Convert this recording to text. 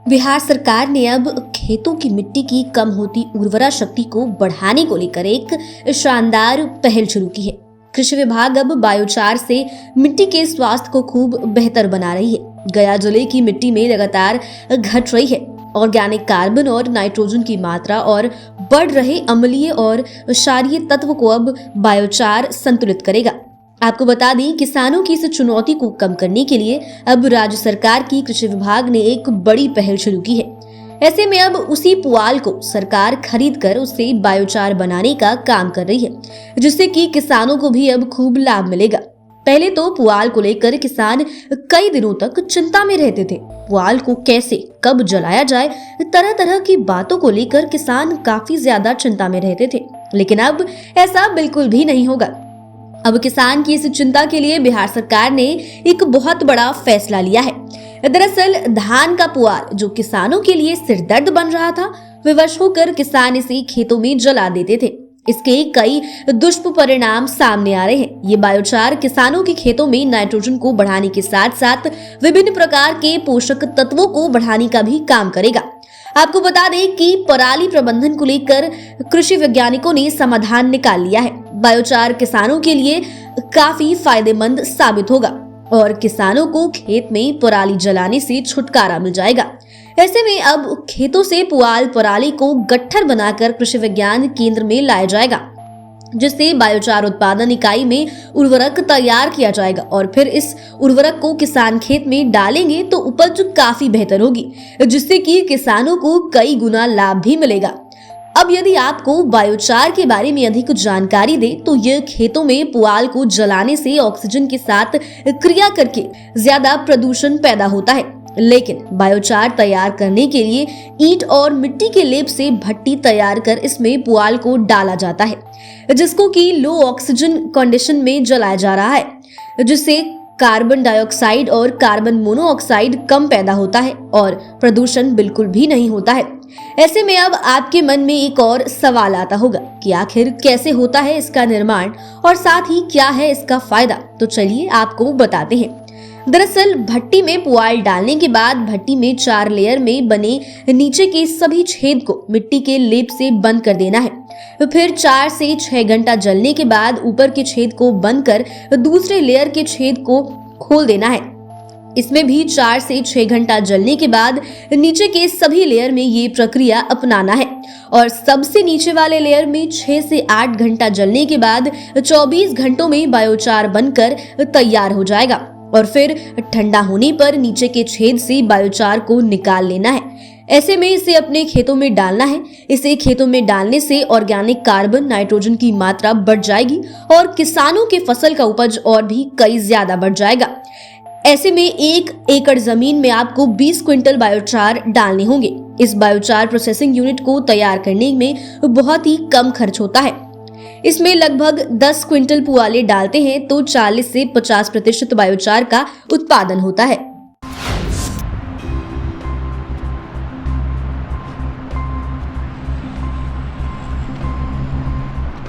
बिहार सरकार ने अब खेतों की मिट्टी की कम होती उर्वरा शक्ति को बढ़ाने को लेकर एक शानदार पहल शुरू की है। कृषि विभाग अब बायोचार से मिट्टी के स्वास्थ्य को खूब बेहतर बना रही है। गया जिले की मिट्टी में लगातार घट रही है ऑर्गेनिक कार्बन और नाइट्रोजन की मात्रा और बढ़ रहे अम्लीय और क्षारीय तत्व को अब बायोचार संतुलित करेगा। आपको बता दें, किसानों की इस चुनौती को कम करने के लिए अब राज्य सरकार की कृषि विभाग ने एक बड़ी पहल शुरू की है। ऐसे में अब उसी पुआल को सरकार खरीद कर उससे बायोचार बनाने का काम कर रही है, जिससे कि किसानों को भी अब खूब लाभ मिलेगा। पहले तो पुआल को लेकर किसान कई दिनों तक चिंता में रहते थे। पुआल को कैसे कब जलाया जाए, तरह तरह की बातों को लेकर किसान काफी ज्यादा चिंता में रहते थे, लेकिन अब ऐसा बिल्कुल भी नहीं होगा। अब किसान की इस चिंता के लिए बिहार सरकार ने एक बहुत बड़ा फैसला लिया है। दरअसल धान का पुआल जो किसानों के लिए सिरदर्द बन रहा था, विवश होकर किसान इसे खेतों में जला देते थे। इसके कई दुष्परिणाम सामने आ रहे हैं। ये बायोचार किसानों के खेतों में नाइट्रोजन को बढ़ाने के साथ साथ विभिन्न प्रकार के पोषक तत्वों को बढ़ाने का भी काम करेगा। आपको बता दें कि पराली प्रबंधन को लेकर कृषि वैज्ञानिकों ने समाधान निकाल लिया है। बायोचार किसानों के लिए काफी फायदेमंद साबित होगा और किसानों को खेत में पराली जलाने से छुटकारा मिल जाएगा। ऐसे में अब खेतों से पुआल पराली को गट्ठर बनाकर कृषि विज्ञान केंद्र में लाया जाएगा, जिससे बायोचार उत्पादन इकाई में उर्वरक तैयार किया जाएगा और फिर इस उर्वरक को किसान खेत में डालेंगे तो उपज काफी बेहतर होगी, जिससे कि किसानों को कई गुना लाभ भी मिलेगा। अब यदि आपको बायोचार के बारे में अधिक जानकारी दे तो यह खेतों में पुआल को जलाने से ऑक्सीजन के साथ क्रिया करके ज्यादा प्रदूषण पैदा होता है, लेकिन बायोचार तैयार करने के लिए ईंट और मिट्टी के लेप से भट्टी तैयार कर इसमें पुआल को डाला जाता है, जिसको कि लो ऑक्सीजन कंडीशन में जलाया जा रहा है, जिससे कार्बन डाइऑक्साइड और कार्बन मोनोऑक्साइड कम पैदा होता है और प्रदूषण बिल्कुल भी नहीं होता है। ऐसे में अब आपके मन में एक और सवाल आता होगा कि आखिर कैसे होता है इसका निर्माण और साथ ही क्या है इसका फायदा। तो चलिए आपको बताते हैं। दरअसल भट्टी में पुआल डालने के बाद भट्टी में 4 लेयर में बने नीचे के सभी छेद को मिट्टी के लेप से बंद कर देना है। फिर 4 से 6 घंटा जलने के बाद ऊपर के छेद को बंद कर दूसरे लेयर के छेद को खोल देना है। इसमें भी 4 से 6 घंटा जलने के बाद नीचे के सभी लेयर में ये प्रक्रिया अपनाना है और सबसे नीचे वाले लेयर में 6 से 8 घंटा जलने के बाद 24 घंटों में बायोचार बनकर तैयार हो जाएगा और फिर ठंडा होने पर नीचे के छेद से बायोचार को निकाल लेना है। ऐसे में इसे अपने खेतों में डालना है। इसे खेतों में डालने से ऑर्गेनिक कार्बन नाइट्रोजन की मात्रा बढ़ जाएगी और किसानों के फसल का उपज और भी कई ज्यादा बढ़ जाएगा। ऐसे में 1 एकड़ जमीन में आपको 20 क्विंटल बायोचार डालने होंगे। इस बायोचार प्रोसेसिंग यूनिट को तैयार करने में बहुत ही कम खर्च होता है। इसमें लगभग 10 क्विंटल पुआले डालते हैं तो 40 से 50% बायोचार का उत्पादन होता है।